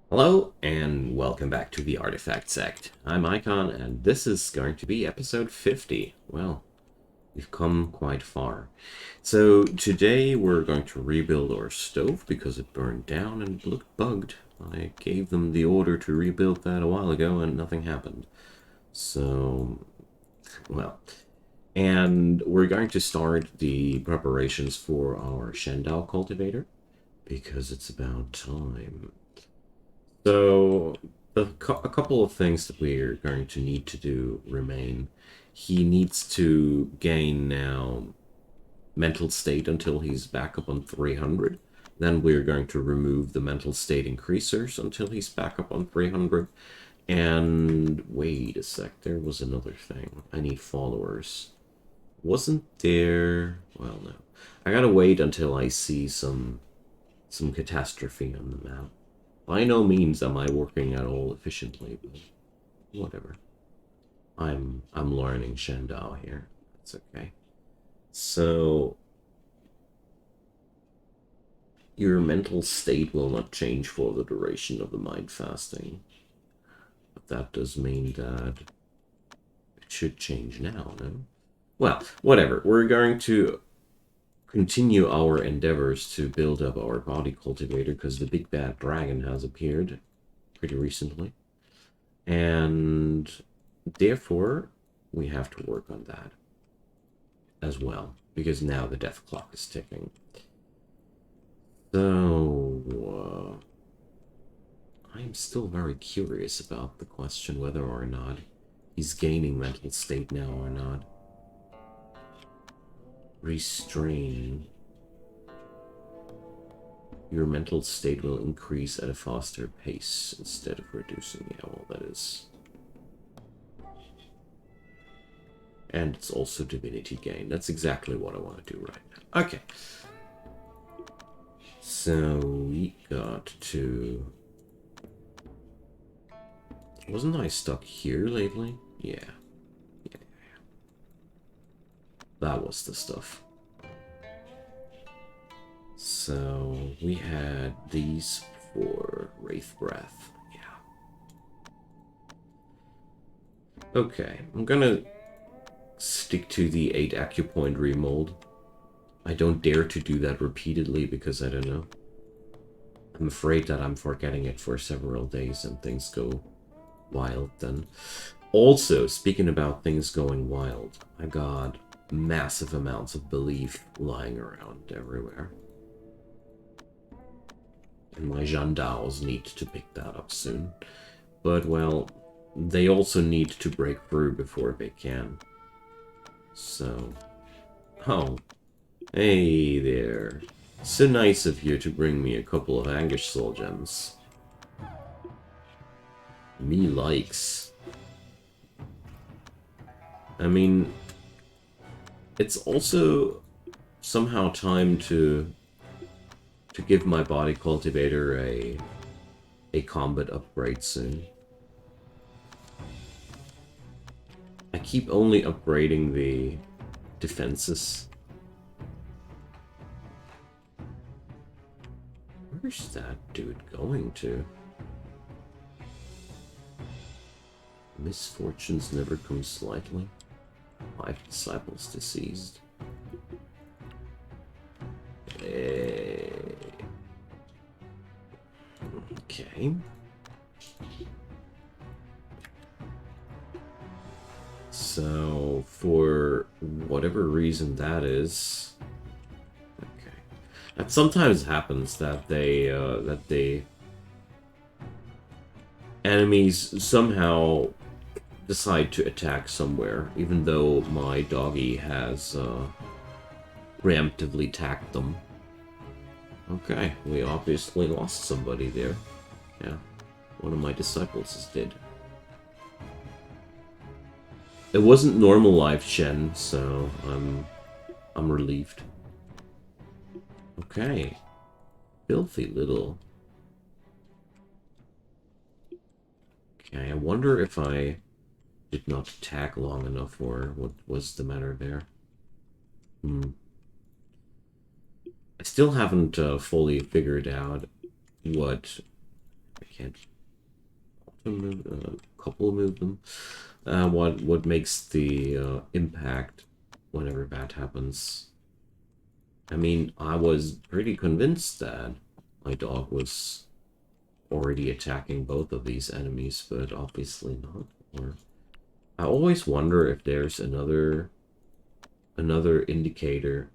Hello, and welcome back to the Artifact Sect. I'm Icon, and this is going to be episode 50. Well, we've come quite far. So, today we're going to rebuild our stove because it burned down and looked bugged. I gave them the order to rebuild that a while ago, and nothing happened. So, well. And we're going to start the preparations for our Shandao cultivator because it's about time. So, a couple of things that we're going to need to do remain. He needs to gain now mental state until he's back up on 300. Then we're going to remove the mental state increasers until he's back up on 300. And wait a sec, there was another thing. I need followers. Wasn't there... Well, no. I gotta wait until I see some catastrophe on the map. By no means am I working at all efficiently, but whatever. I'm learning Shandao here. That's okay. So your mental state will not change for the duration of the mind fasting. But that does mean that it should change now, no? Well, whatever. We're going to continue our endeavors to build up our body cultivator because the big bad dragon has appeared pretty recently. And therefore, we have to work on that as well, because now the death clock is ticking. So, I'm still very curious about the question whether or not he's gaining mental state now or not. Restrain. Your mental state will increase at a faster pace instead of reducing. Yeah, well, that is... And it's also divinity gain. That's exactly what I want to do right now. Okay. So we got to... Wasn't I stuck here lately? Yeah. That was the stuff. So we had these for Wraith Breath. Yeah. Okay, I'm gonna stick to the 8 acupoint remold. I don't dare to do that repeatedly because I don't know. I'm afraid that I'm forgetting it for several days and things go wild then. Also, speaking about things going wild, I got massive amounts of belief lying around everywhere. And my Jandaos need to pick that up soon. But, well, they also need to break through before they can. So... Oh. Hey there. So nice of you to bring me a couple of Anguish Soul Gems. Me likes. I mean... It's also somehow time to give my body cultivator a combat upgrade soon. I keep only upgrading the defenses. Where's that dude going to? Misfortunes never come slightly. 5 disciples deceased. Okay. So, for whatever reason that is... Okay. That sometimes happens that they... Enemies somehow decide to attack somewhere, even though my doggy has preemptively tagged them. Okay, we obviously lost somebody there. Yeah, one of my disciples is dead. It wasn't normal life, Shen, so I'm relieved. Okay, filthy little. Okay, I wonder if I did not tag long enough, or what was the matter there. I still haven't fully figured out what can't couple move them. What makes the impact whenever that happens? I mean, I was pretty convinced that my dog was already attacking both of these enemies, but obviously not. Or I always wonder if there's another indicator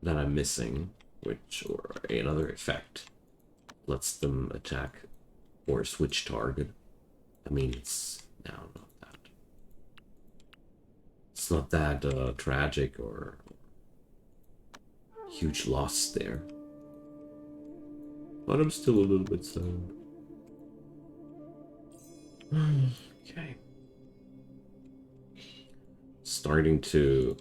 that I'm missing, or another effect lets them attack or switch target. I mean, it's not that tragic or huge loss there, but I'm still a little bit sad. Okay, starting to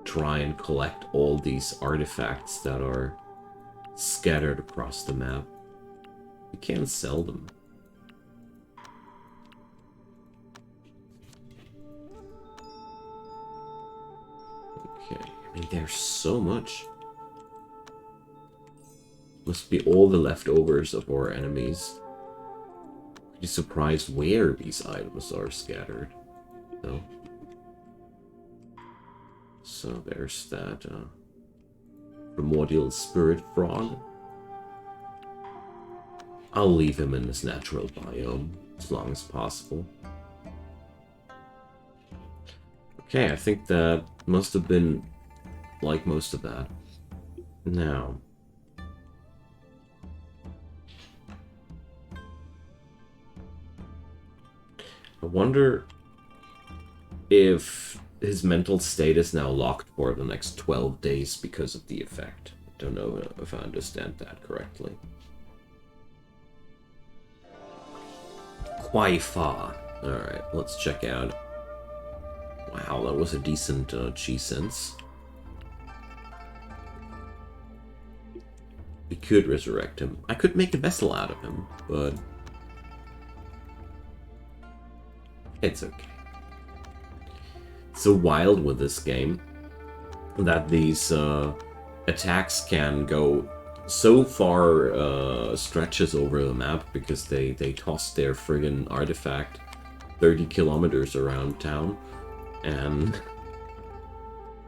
try and collect all these artifacts that are scattered across the map. You can't sell them. Okay, I mean, there's so much. Must be all the leftovers of our enemies. Pretty surprised where these items are scattered, though. So there's that primordial spirit frog. I'll leave him in his natural biome as long as possible. Okay, I think that must have been like most of that. Now, I wonder if his mental state is now locked for the next 12 days because of the effect. I don't know if I understand that correctly. Quite far. Alright, let's check out. Wow, that was a decent chi sense. We could resurrect him. I could make a vessel out of him, but it's okay. It's so wild with this game that these attacks can go so far stretches over the map because they toss their friggin' artifact 30 kilometers around town, and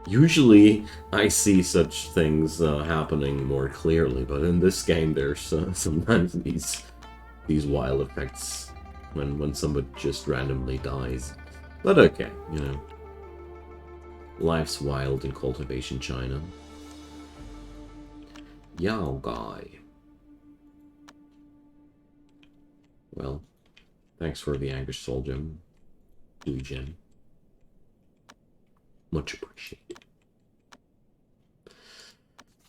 usually I see such things happening more clearly, but in this game there's sometimes these wild effects when somebody just randomly dies. But okay, you know. Life's wild in Cultivation China. Yao Guy. Well, thanks for the Angus Soul Gem. Blue Gem. Much appreciated.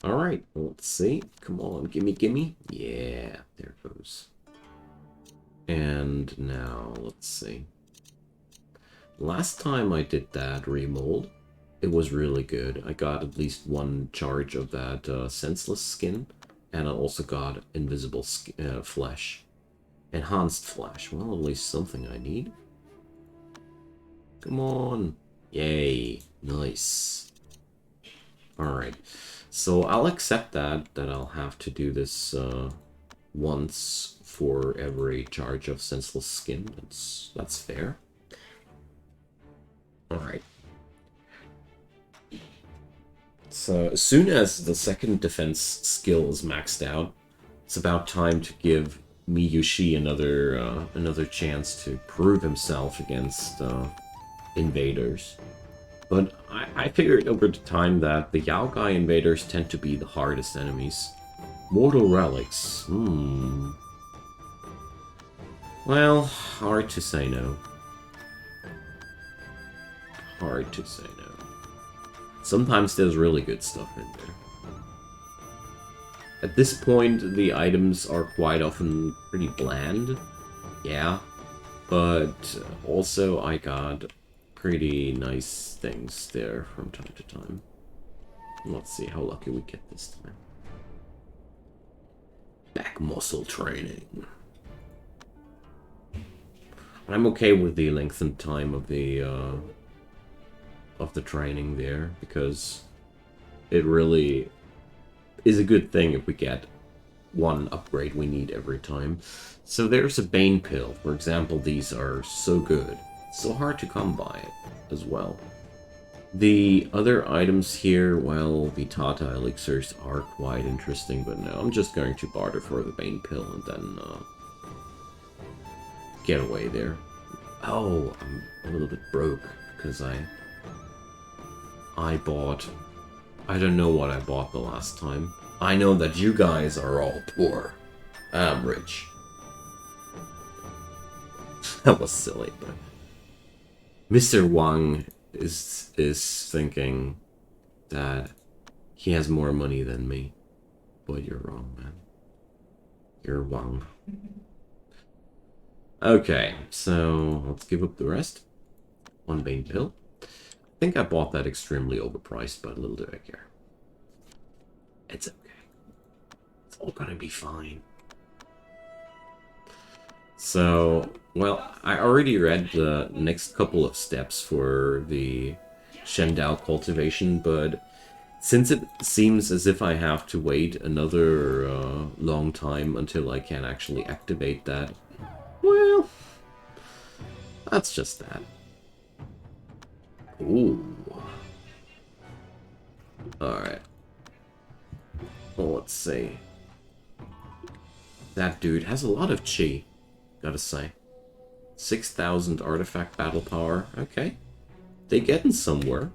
Alright, let's see. Come on, gimme, gimme. Yeah, there it goes. And now, let's see. Last time I did that remold, it was really good. I got at least one charge of that senseless skin, and I also got invisible flesh. Enhanced flesh. Well, at least something I need. Come on. Yay. Nice. Alright. So I'll accept that I'll have to do this once for every charge of senseless skin. That's fair. Alright. So as soon as the second defense skill is maxed out, it's about time to give Miyushi another chance to prove himself against invaders. But I figured over the time that the Yaogai invaders tend to be the hardest enemies. Mortal relics. Well, hard to say no. Hard to say no. Sometimes there's really good stuff in there. At this point, the items are quite often pretty bland. Yeah. But also I got pretty nice things there from time to time. Let's see how lucky we get this time. Back muscle training. I'm okay with the lengthened time of the training there, because it really is a good thing if we get one upgrade we need every time. So there's a Bane Pill. For example, these are so good. So hard to come by as well. The other items here, well, Vitata elixirs are quite interesting, but no, I'm just going to barter for the Bane Pill and then get away there. Oh, I'm a little bit broke because I bought... I don't know what I bought the last time. I know that you guys are all poor. I'm rich. That was silly, but... Mr. Wang is thinking that he has more money than me. But you're wrong, man. You're Wang. Okay, so let's give up the rest. One Bane Pill. I think I bought that extremely overpriced, but little do I care. It's okay. It's all gonna be fine. So, well, I already read the next couple of steps for the Shendao cultivation, but since it seems as if I have to wait another long time until I can actually activate that, well, that's just that. Ooh. Alright. Well, let's see. That dude has a lot of chi, gotta say. 6,000 artifact battle power. Okay. They getting somewhere.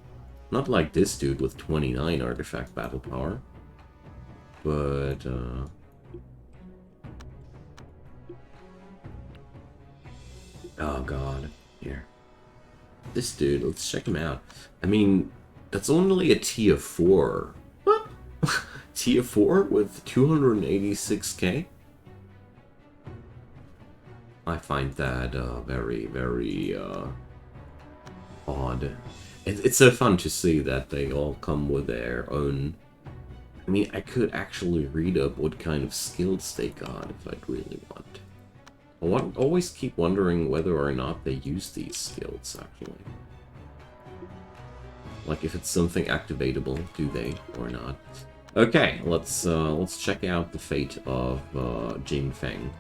Not like this dude with 29 artifact battle power. But, oh god. Here. This dude, let's check him out. I mean, that's only a tier 4. What? Tier 4 with 286k? I find that very, very odd. It's so fun to see that they all come with their own... I mean, I could actually read up what kind of skills they got if I'd really want. I always keep wondering whether or not they use these skills, actually. Like, if it's something activatable, do they or not? Okay, let's check out the fate of Jing Feng.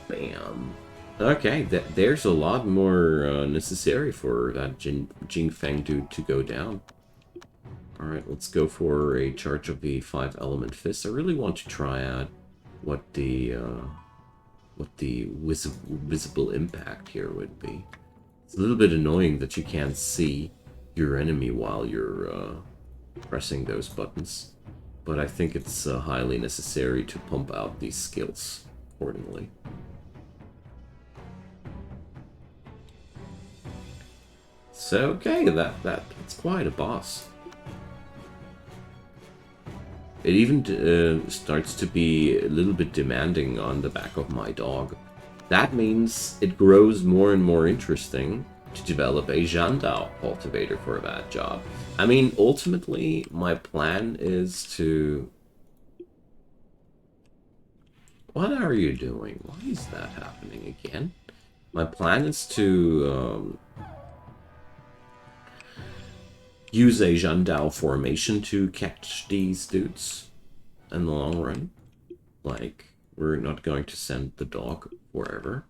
Bam. Okay, there's a lot more necessary for that Jing Feng dude to go down. Alright, let's go for a charge of the 5 element fist. I really want to try out what the visible impact here would be. It's a little bit annoying that you can't see your enemy while you're pressing those buttons. But I think it's highly necessary to pump out these skills accordingly. So, okay, that's quite a boss. It even starts to be a little bit demanding on the back of my dog. That means it grows more and more interesting to develop a Jandao cultivator for that job. I mean, ultimately, my plan is to... What are you doing? Why is that happening again? My plan is to... use a Jandao formation to catch these dudes in the long run. Like, we're not going to send the dog wherever.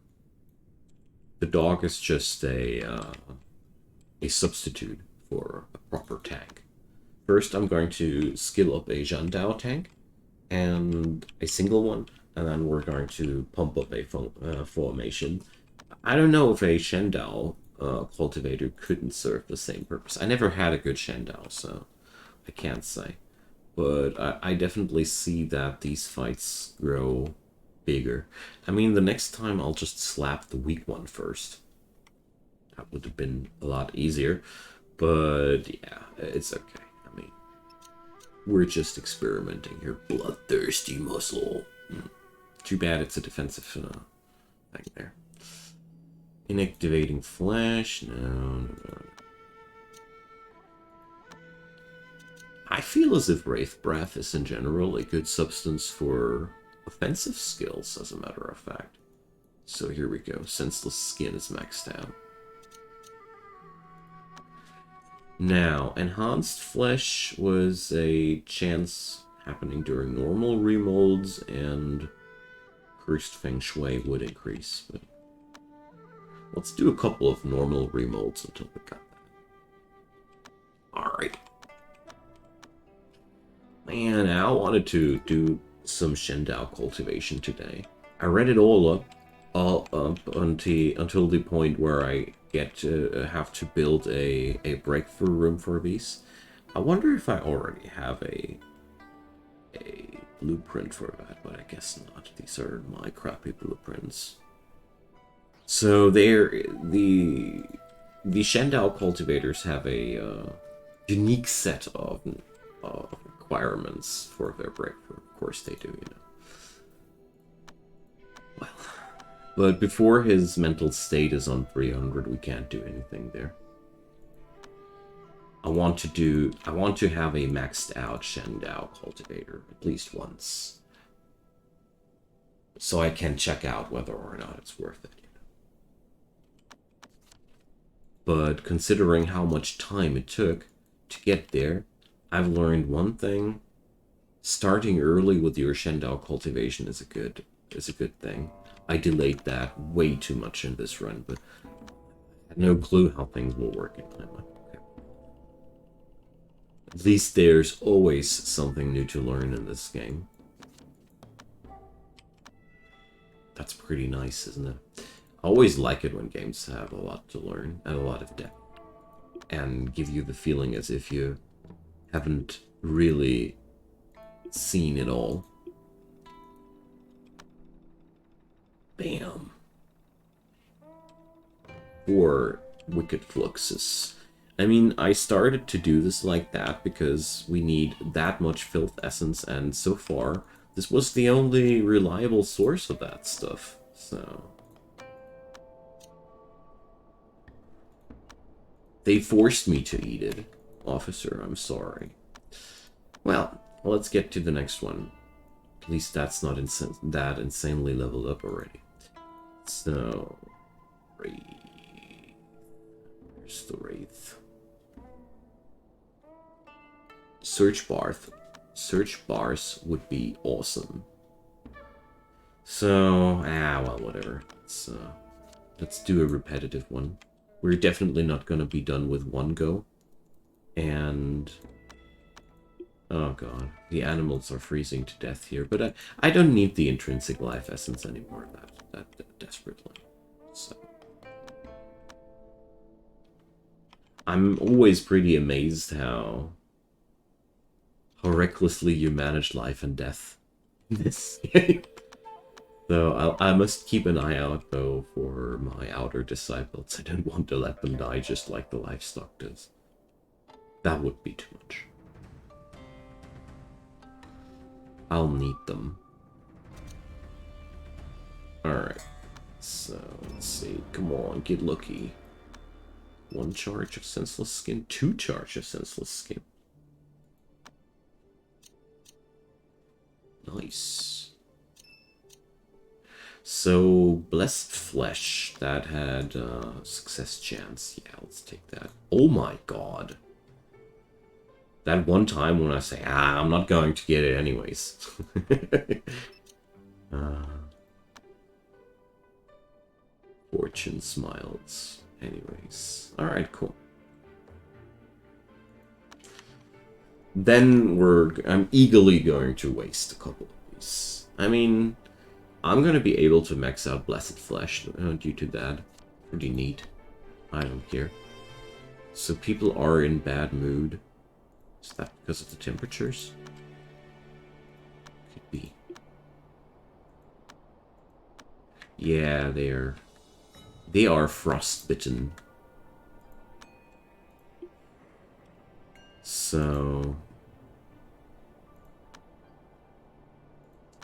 The dog is just a substitute for a proper tank. First, I'm going to skill up a Jandao tank and a single one, and then we're going to pump up a formation. I don't know if a Shendao cultivator couldn't serve the same purpose. I never had a good Shendao, so I can't say. But I definitely see that these fights grow bigger. I mean, the next time I'll just slap the weak one first. That would have been a lot easier. But yeah, it's okay. I mean, we're just experimenting here. Bloodthirsty muscle. Too bad it's a defensive thing there. Inactivating flash? No. I feel as if Wraith Breath is in general a good substance for offensive skills, as a matter of fact. So here we go. Senseless Skin is maxed out. Now, enhanced flesh was a chance happening during normal remolds, and cursed feng shui would increase. But let's do a couple of normal remolds until we got that. Alright. Man, I wanted to do some Shendao cultivation today. I read it all up until the point where I get to have to build a breakthrough room for these. I wonder if I already have a blueprint for that, but I guess not. These are my crappy blueprints. So the Shendao cultivators have a unique set of requirements for their breakthrough. Of course they do, you know. Well, but before his mental state is on 300, we can't do anything there. I want to have a maxed out Shendao cultivator at least once, so I can check out whether or not it's worth it. But considering how much time it took to get there, I've learned one thing: starting early with your Shendao cultivation is a good thing. I delayed that way too much in this run, but I had no clue how things will work in time. Okay. At least there's always something new to learn in this game. That's pretty nice, isn't it? I always like it when games have a lot to learn and a lot of depth, and give you the feeling as if you haven't really seen it all. Bam. Or Wicked Fluxus. I mean, I started to do this like that because we need that much filth essence, and so far, this was the only reliable source of that stuff, so... They forced me to eat it. Officer, I'm sorry. Well, let's get to the next one. At least that's not that insanely leveled up already. So... Wraith. Where's the Wraith? Search bars would be awesome. So, well, whatever. Let's do a repetitive one. We're definitely not gonna be done with one go. And... oh god, the animals are freezing to death here, but I don't need the intrinsic life essence anymore that desperately. So... I'm always pretty amazed how recklessly you manage life and death in this game. So I must keep an eye out, though, for my outer disciples. I don't want to let them die just like the livestock does. That would be too much. I'll need them. Alright. So, let's see. Come on, get lucky. 1 charge of senseless skin, 2 charge of senseless skin. Nice. So, Blessed Flesh, that had success chance. Yeah, let's take that. Oh my god. That one time when I say, I'm not going to get it anyways. Fortune smiles. Anyways. Alright, cool. Then I'm eagerly going to waste a couple of these. I mean, I'm going to be able to max out Blessed Flesh due to that. Pretty neat. I don't care. So people are in bad mood. Is that because of the temperatures? Could be. Yeah, they are frostbitten. So...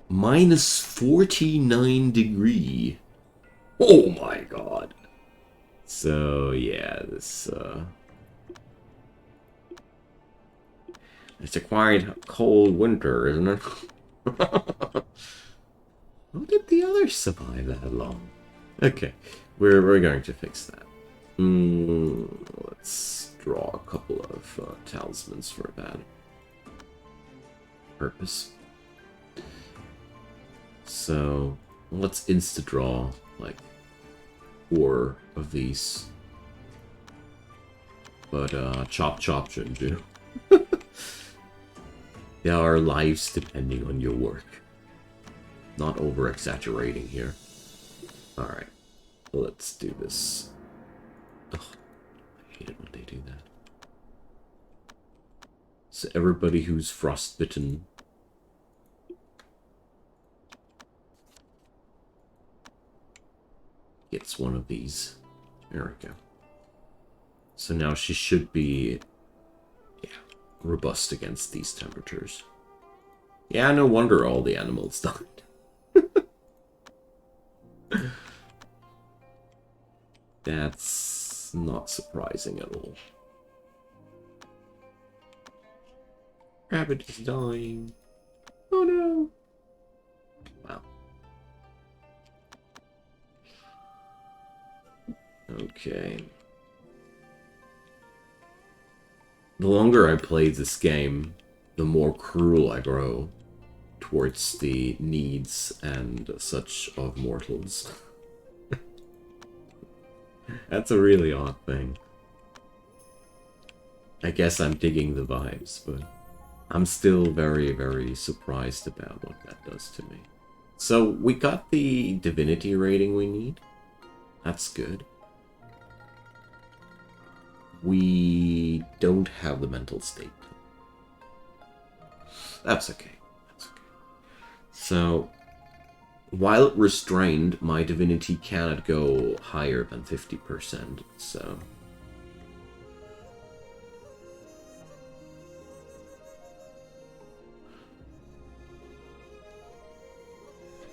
minus 49 degree. Oh my god. So, yeah, this, it's a quite cold winter, isn't it? How did the others survive that long? Okay, we're going to fix that. Let's draw a couple of of talismans for that purpose. So let's insta-draw like 4 of these. But chop chop shouldn't do. There are lives depending on your work. Not over-exaggerating here. Alright, let's do this. Ugh, I hate it when they do that. So everybody who's frostbitten gets one of these. There we go. So now she should be, yeah, robust against these temperatures. Yeah, no wonder all the animals died. That's not surprising at all. Rabbit is dying. Oh no. Wow. Okay. The longer I play this game, the more cruel I grow towards the needs and such of mortals. That's a really odd thing. I guess I'm digging the vibes, but I'm still very, very surprised about what that does to me. So we got the divinity rating we need. That's good. We don't have the mental state. That's okay. That's okay. So, while restrained, my divinity cannot go higher than 50%, so...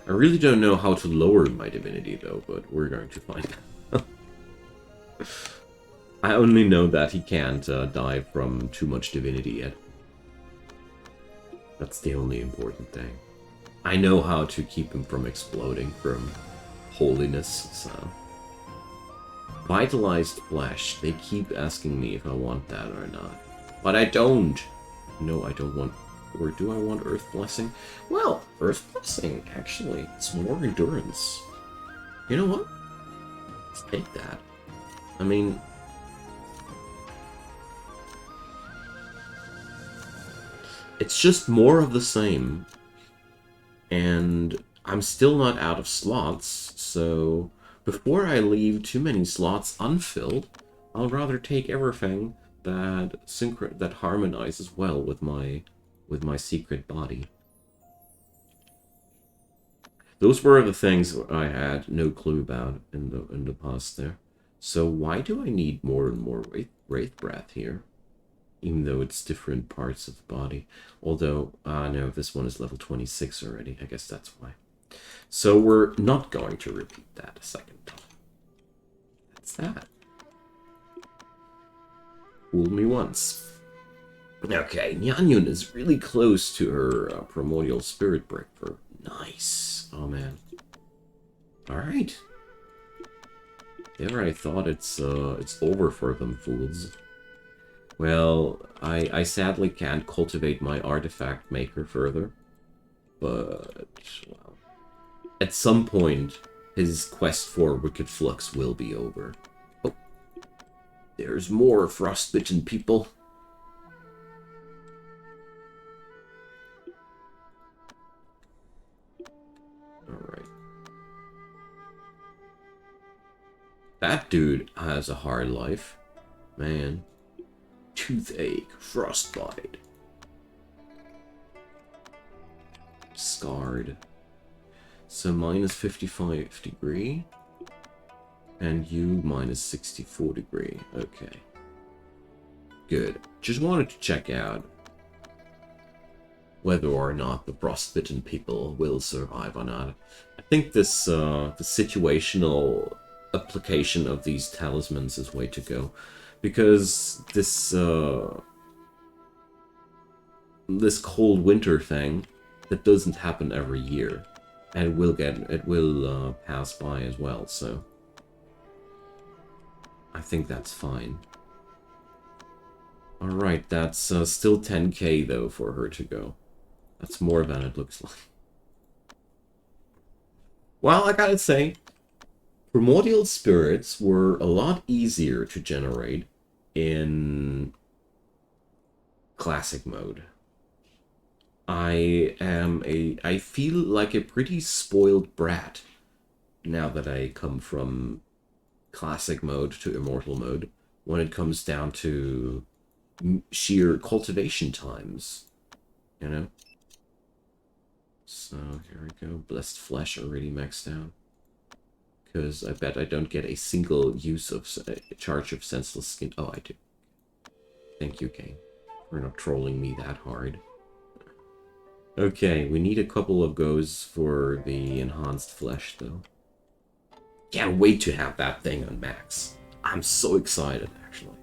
I really don't know how to lower my divinity, though, but we're going to find out. I only know that he can't die from too much divinity yet. That's the only important thing. I know how to keep him from exploding from holiness, so... Vitalized flesh. They keep asking me if I want that or not. But I don't! No, I don't want... Or do I want Earth Blessing? Well, Earth Blessing, actually, it's more endurance. You know what? Let's take that. I mean... It's just more of the same. And I'm still not out of slots, so before I leave too many slots unfilled, I'll rather take everything that harmonizes well with my secret body. Those were the things I had no clue about in the past there. So why do I need more and more Wraith Breath here? Even though it's different parts of the body. Although, no, this one is level 26 already. I guess that's why. So we're not going to repeat that a second time. That's that. Fool me once. Okay, Nyanyun is really close to her primordial spirit breaker. Nice. Oh, man. Alright. There I thought it's over for them fools. Well, I sadly can't cultivate my artifact maker further, but, well, at some point, his quest for Wicked Flux will be over. Oh, there's more frostbitten people. Alright. That dude has a hard life, man. Toothache, frostbite, scarred. So minus 55 degree, and you minus 64 degree. Okay, good. Just wanted to check out whether or not the frostbitten people will survive or not. I think this the situational application of these talismans is way to go. Because this this cold winter thing, that doesn't happen every year, and it will pass by as well. So I think that's fine. Alright, that's still 10k though for her to go. That's more than it looks like. Well, I gotta say, primordial spirits were a lot easier to generate in classic mode. I feel like a pretty spoiled brat now that I come from classic mode to immortal mode when it comes down to sheer cultivation times, you know? So here we go, blessed flesh already maxed out. Because I bet I don't get a single use of charge of senseless skin. Oh, I do. Thank you, game, for not trolling me that hard. Okay, we need a couple of goes for the enhanced flesh, though. Can't wait to have that thing on max. I'm so excited, actually.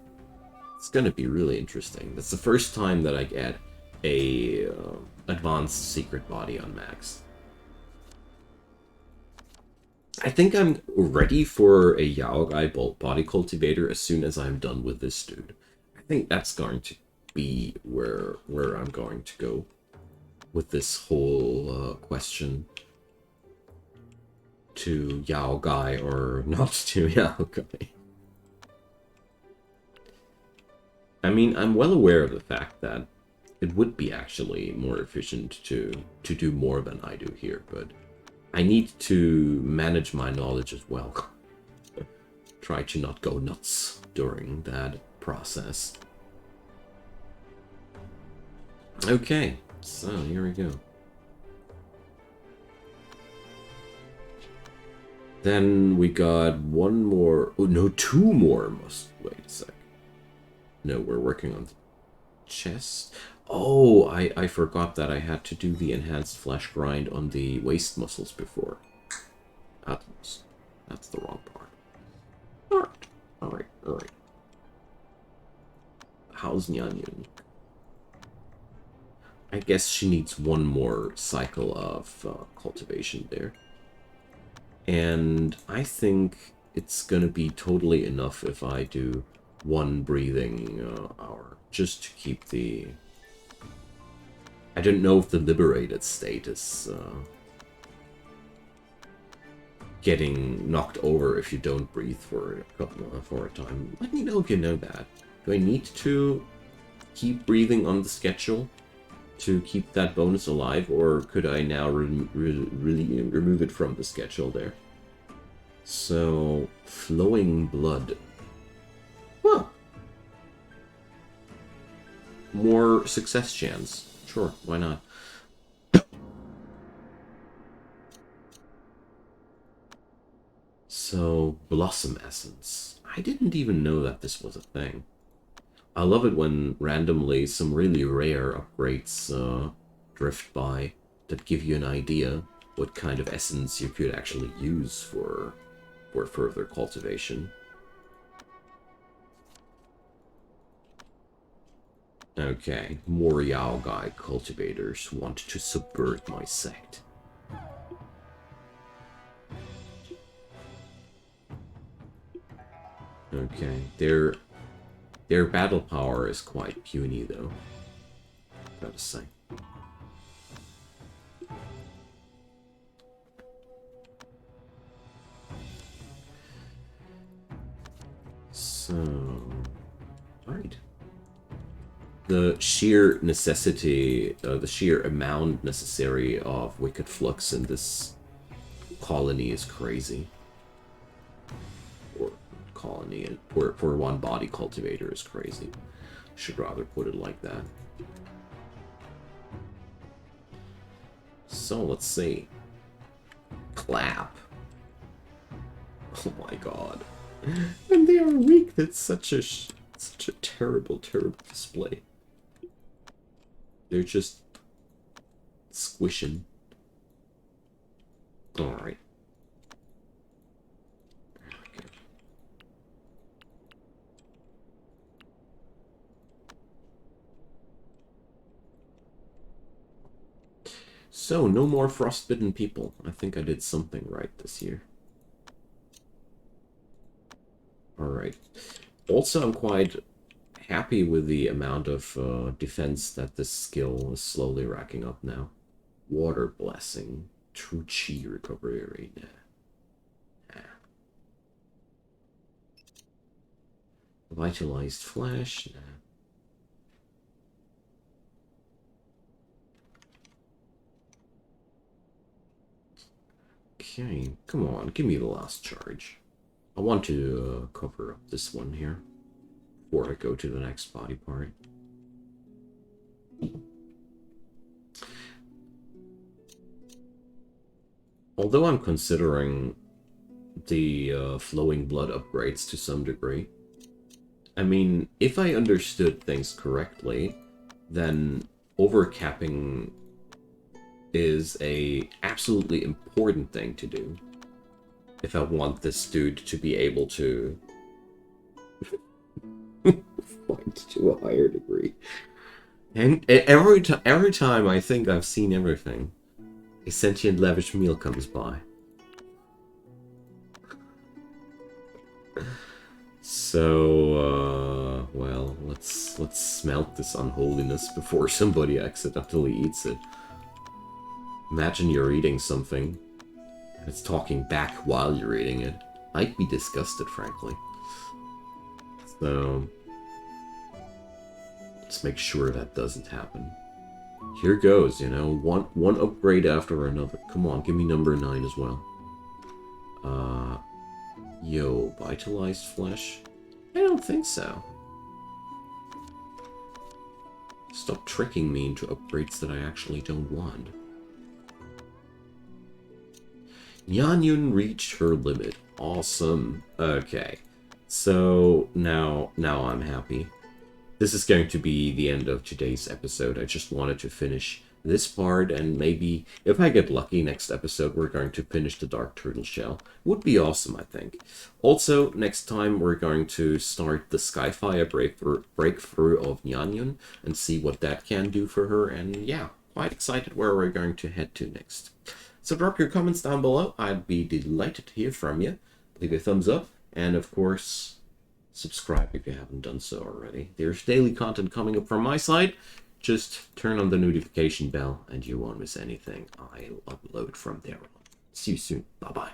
It's gonna be really interesting. That's the first time that I get a advanced secret body on max. I think I'm ready for a Yaogai body cultivator as soon as I'm done with this dude. I think that's going to be where I'm going to go with this whole question to Yaogai or not to Yaogai. I mean, I'm well aware of the fact that it would be actually more efficient to do more than I do here, but I need to manage my knowledge as well. Try to not go nuts during that process. Okay, so here we go. Then we got one more. Oh no, two more must. Wait a sec. No, we're working on the chest. Oh, I forgot that I had to do the enhanced flesh grind on the waist muscles before. That's the wrong part. Alright. How's Nyanyan? I guess she needs one more cycle of cultivation there. And I think it's gonna be totally enough if I do one breathing hour, just to keep the... I don't know if the liberated state is getting knocked over if you don't breathe for a time. Let me know if you know that. Do I need to keep breathing on the schedule to keep that bonus alive, or could I now really remove it from the schedule there? So, flowing blood. Huh. More success chance. Sure, why not? So, Blossom Essence. I didn't even know that this was a thing. I love it when randomly some really rare upgrades drift by that give you an idea what kind of essence you could actually use for further cultivation. Okay, more Yaogai cultivators want to subvert my sect. Okay, their battle power is quite puny though, gotta say. So, right. The sheer necessity, the sheer amount necessary of Wicked Flux in this colony is crazy. Or colony, for one body cultivator is crazy. Should rather put it like that. So, let's see. Clap. Oh my god. And they are weak. That's such a terrible, terrible display. They're just squishing. Alright. Okay. So, no more frostbitten people. I think I did something right this year. Alright. Also, I'm quite happy with the amount of defense that this skill is slowly racking up now. Water Blessing. True Chi recovery rate. Nah. Vitalized Flesh. Nah. Okay, come on, give me the last charge. I want to cover up this one here before I go to the next body part. Although I'm considering the flowing blood upgrades to some degree, I mean, if I understood things correctly, then overcapping is a absolutely important thing to do if I want this dude to be able to fight to a higher degree. And every time I think I've seen everything, a sentient lavish meal comes by. So, well, let's smelt this unholiness before somebody accidentally eats it. Imagine you're eating something, and it's talking back while you're eating it. I'd be disgusted, frankly. So, let's make sure that doesn't happen. Here goes, you know, one upgrade after another. Come on, give me number 9 as well. Yo, Vitalized Flesh? I don't think so. Stop tricking me into upgrades that I actually don't want. Nyanyun reached her limit. Awesome. Okay. So, now I'm happy. This is going to be the end of today's episode. I just wanted to finish this part, and maybe, if I get lucky, next episode we're going to finish the Dark Turtle Shell. Would be awesome, I think. Also, next time we're going to start the Skyfire breakthrough of Nyanyun and see what that can do for her, and yeah, quite excited where we're going to head to next. So drop your comments down below. I'd be delighted to hear from you. Leave a thumbs up, and of course, subscribe if you haven't done so already. There's daily content coming up from my side. Just turn on the notification bell and you won't miss anything I'll upload from there on. See you soon. Bye-bye.